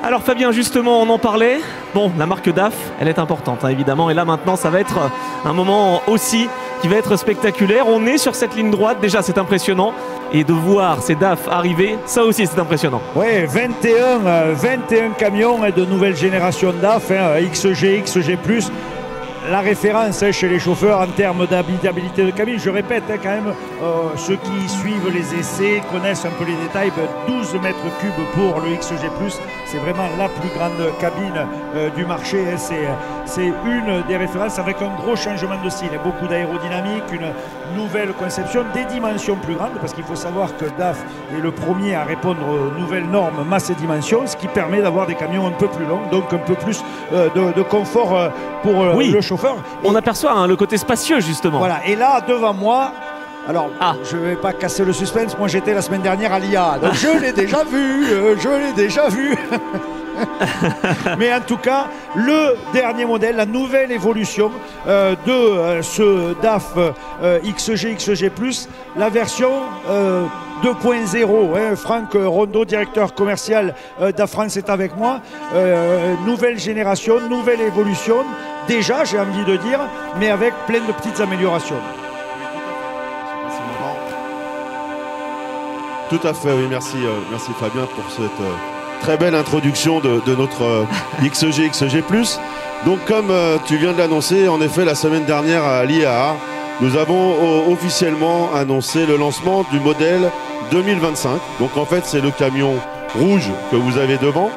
Alors Fabien, justement, on en parlait. Bon, la marque DAF, elle est importante, hein, évidemment. Et là, maintenant, ça va être un moment aussi qui va être spectaculaire. On est sur cette ligne droite. Déjà, c'est impressionnant. Et de voir ces DAF arriver, ça aussi, c'est impressionnant. Oui, 21 camions de nouvelle génération DAF, XG, XG+. La référence chez les chauffeurs en termes d'habitabilité de cabine, je répète quand même, ceux qui suivent les essais connaissent un peu les détails, 12 mètres cubes pour le XG+, c'est vraiment la plus grande cabine du marché, c'est une des références avec un gros changement de style, beaucoup d'aérodynamique, une nouvelle conception, des dimensions plus grandes, parce qu'il faut savoir que DAF est le premier à répondre aux nouvelles normes masse et dimension, ce qui permet d'avoir des camions un peu plus longs, donc un peu plus de confort pour le chauffeur. On aperçoit hein, le côté spacieux justement. Voilà, et là devant moi, alors je ne vais pas casser le suspense, moi j'étais la semaine dernière à l'IA, donc je l'ai déjà vu, Mais en tout cas, le dernier modèle, la nouvelle évolution de ce DAF XG, XG+, la version 2.0, hein. Franck Rondeau, directeur commercial d'Air France est avec moi. Nouvelle génération, nouvelle évolution, déjà j'ai envie de dire, mais avec plein de petites améliorations. Tout à fait, oui, merci Fabien pour cette très belle introduction de notre XG, XG+. Donc comme tu viens de l'annoncer, en effet la semaine dernière à l'IAA, nous avons officiellement annoncé le lancement du modèle 2025. Donc en fait c'est le camion rouge que vous avez devant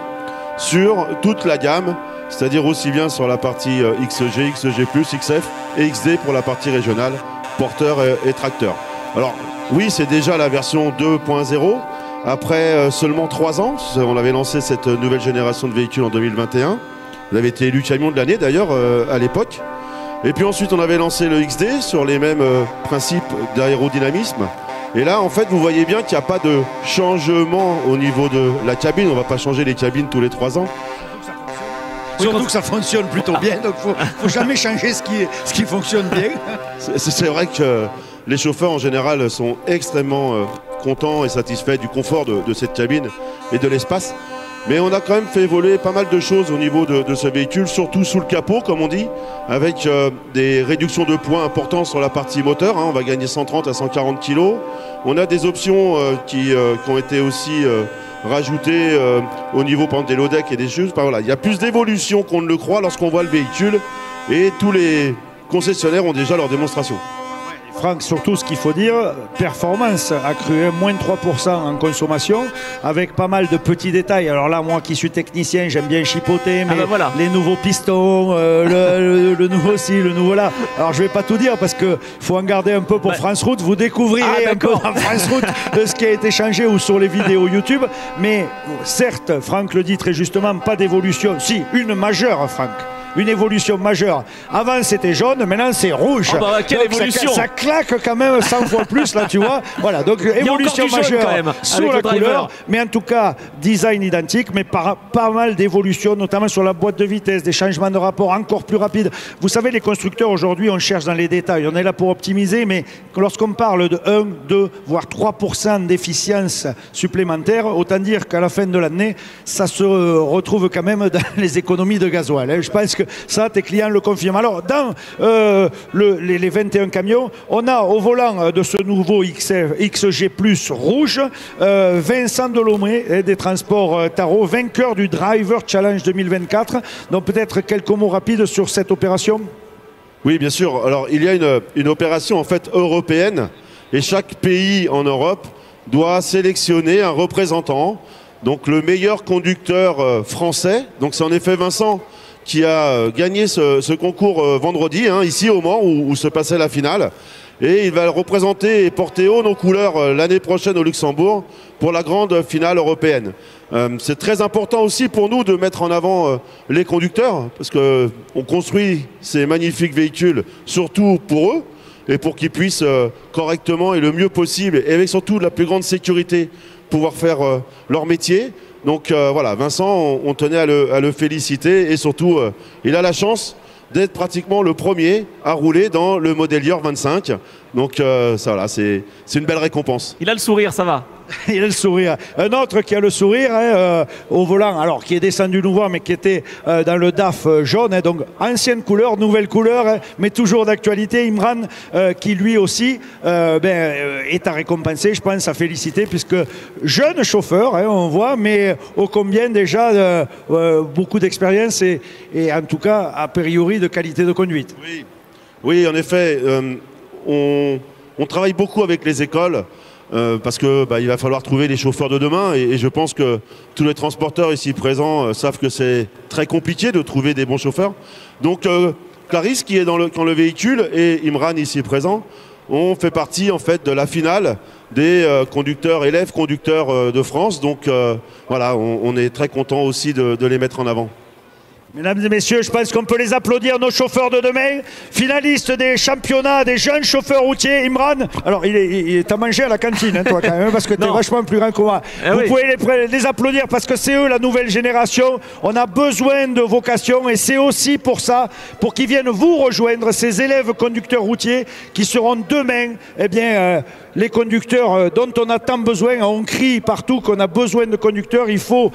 sur toute la gamme, c'est-à-dire aussi bien sur la partie XG, XG+, XF et XD pour la partie régionale, porteur et tracteur. Alors oui, c'est déjà la version 2.0. Après seulement 3 ans, on avait lancé cette nouvelle génération de véhicules en 2021. On avait été élu camion de l'année d'ailleurs à l'époque. Et puis ensuite on avait lancé le XD sur les mêmes principes d'aérodynamisme. Et là en fait vous voyez bien qu'il n'y a pas de changement au niveau de la cabine. On ne va pas changer les cabines tous les 3 ans. Surtout que ça fonctionne plutôt bien, donc il ne faut jamais changer ce qui fonctionne bien. C'est vrai que les chauffeurs en général sont extrêmement contents et satisfaits du confort de cette cabine et de l'espace. Mais on a quand même fait évoluer pas mal de choses au niveau de ce véhicule, surtout sous le capot comme on dit, avec des réductions de poids importantes sur la partie moteur, hein. On va gagner 130 à 140 kg. On a des options qui ont été aussi rajoutées au niveau par exemple, des low deck et des choses. Voilà, il y a plus d'évolution qu'on ne le croit lorsqu'on voit le véhicule et tous les concessionnaires ont déjà leur démonstration. Franck, surtout ce qu'il faut dire, performance accrue, moins de 3% en consommation, avec pas mal de petits détails. Alors là, moi qui suis technicien, j'aime bien chipoter, mais voilà. Les nouveaux pistons, le nouveau ci, le nouveau là. Alors je vais pas tout dire parce qu'il faut en garder un peu pour France Route. Vous découvrirez un peu dans France Route ce qui a été changé ou sur les vidéos YouTube. Mais certes, Franck le dit très justement, pas d'évolution. Si, une majeure, Franck. Une évolution majeure. Avant c'était jaune, maintenant c'est rouge. Oh bah, quelle évolution! Ça claque quand même 100 fois plus là, tu vois. Voilà, donc évolution majeure quand même, sur la couleur, mais en tout cas design identique, mais pas mal d'évolutions, notamment sur la boîte de vitesse, des changements de rapport encore plus rapides. Vous savez, les constructeurs aujourd'hui, on cherche dans les détails. On est là pour optimiser, mais lorsqu'on parle de 1, 2, voire 3% d'efficience supplémentaire, autant dire qu'à la fin de l'année, ça se retrouve quand même dans les économies de gasoil, hein. Je pense que ça, tes clients le confirment. Alors, dans les 21 camions, on a au volant de ce nouveau XG+ rouge, Vincent Delomé des transports Taro, vainqueur du Driver Challenge 2024. Donc peut-être quelques mots rapides sur cette opération. Oui, bien sûr. Alors, il y a une opération en fait européenne et chaque pays en Europe doit sélectionner un représentant. Donc, le meilleur conducteur français. Donc, c'est en effet Vincent qui a gagné ce concours vendredi, hein, ici au Mans, où se passait la finale. Et il va représenter et porter haut nos couleurs l'année prochaine au Luxembourg pour la grande finale européenne. C'est très important aussi pour nous de mettre en avant les conducteurs, parce qu'on construit ces magnifiques véhicules surtout pour eux, et pour qu'ils puissent correctement et le mieux possible, et avec surtout la plus grande sécurité, pouvoir faire leur métier. Donc voilà, Vincent, on tenait à le féliciter et surtout, il a la chance d'être pratiquement le premier à rouler dans le Model Year 25. Donc ça, voilà, c'est une belle récompense. Il a le sourire, ça va. Il a le sourire. Un autre qui a le sourire hein, au volant, alors qui est descendu nous voir, mais qui était dans le DAF jaune. Hein, donc ancienne couleur, nouvelle couleur, hein, mais toujours d'actualité. Imran, qui lui aussi est à récompenser, je pense, à féliciter, puisque jeune chauffeur, hein, on voit, mais ô combien déjà beaucoup d'expérience et en tout cas, a priori, de qualité de conduite. Oui, oui, en effet, on travaille beaucoup avec les écoles. Parce que il va falloir trouver les chauffeurs de demain et je pense que tous les transporteurs ici présents savent que c'est très compliqué de trouver des bons chauffeurs. Donc Clarisse qui est dans le véhicule et Imran ici présent, on fait partie en fait de la finale des élèves conducteurs de France. Donc voilà, on est très content aussi de les mettre en avant. Mesdames et messieurs, je pense qu'on peut les applaudir, nos chauffeurs de demain, finalistes des championnats des jeunes chauffeurs routiers. Imran, alors t'as mangé à la cantine, hein, toi quand même, parce que t'es vachement plus grand que moi. Vous pouvez les applaudir parce que c'est eux la nouvelle génération. On a besoin de vocation et c'est aussi pour ça, pour qu'ils viennent vous rejoindre, ces élèves conducteurs routiers qui seront demain, les conducteurs dont on a tant besoin. On crie partout qu'on a besoin de conducteurs. Il faut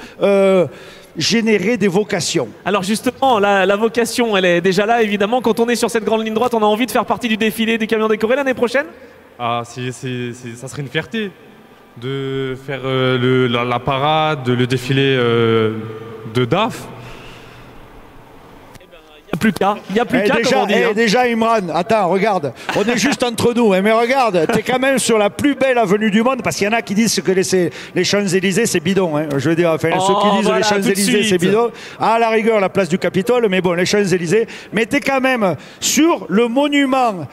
générer des vocations. Alors justement, la vocation, elle est déjà là, évidemment. Quand on est sur cette grande ligne droite, on a envie de faire partie du défilé des camions décorés l'année prochaine? Ah, ça serait une fierté de faire la parade, le défilé de DAF. Il n'y a plus qu'à, comme on dit. Déjà, Imran, attends, regarde, on est juste entre nous, hein, mais regarde, t'es quand même sur la plus belle avenue du monde, parce qu'il y en a qui disent que les Champs-Élysées, c'est bidon. Hein, je veux dire, enfin, ceux qui disent les Champs-Élysées, c'est bidon. À la rigueur, la place du Capitole, mais bon, les Champs-Élysées. Mais t'es quand même sur le monument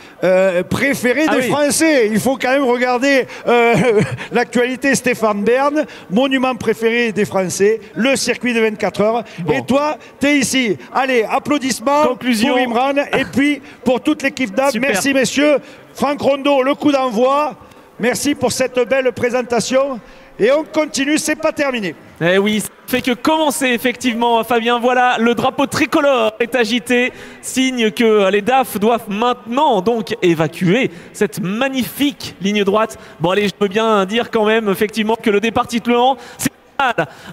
préféré des Français. Il faut quand même regarder l'actualité Stéphane Bern, monument préféré des Français, le circuit de 24 heures. Bon. Et toi, t'es ici. Allez, applaudissements. Conclusion. Pour Imran et puis pour toute l'équipe DAF. Merci messieurs. Franck Rondeau, le coup d'envoi. Merci pour cette belle présentation. Et on continue, c'est pas terminé. Eh oui, ça fait que commencer effectivement, Fabien. Voilà, le drapeau tricolore est agité, signe que les DAF doivent maintenant donc évacuer cette magnifique ligne droite. Bon allez, je peux bien dire quand même effectivement que le départ titulant, c'est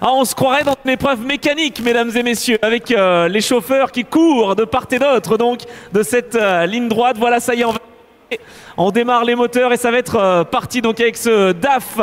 on se croirait dans une épreuve mécanique, mesdames et messieurs, avec les chauffeurs qui courent de part et d'autre donc de cette ligne droite. Voilà, ça y est, on démarre les moteurs et ça va être parti donc avec ce DAF,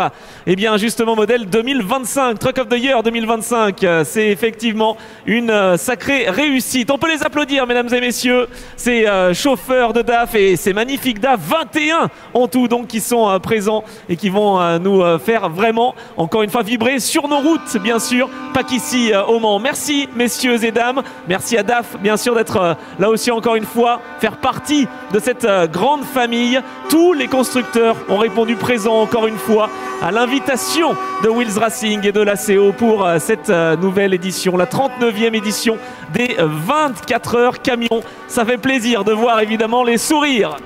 et bien justement modèle 2025, Truck of the Year 2025. C'est effectivement une sacrée réussite. On peut les applaudir, mesdames et messieurs, ces chauffeurs de DAF et ces magnifiques DAF, 21 en tout donc qui sont présents et qui vont nous faire vraiment encore une fois vibrer sur nos routes, bien sûr, pas qu'ici au Mans. Merci messieurs et dames, merci à DAF bien sûr d'être là aussi encore une fois, faire partie de cette grande famille. Tous les constructeurs ont répondu présent encore une fois à l'invitation de Wheels Racing et de l'ACO pour cette nouvelle édition, la 39e édition des 24 heures camions. Ça fait plaisir de voir évidemment les sourires.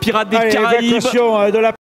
Pirates des Caraïbes. De la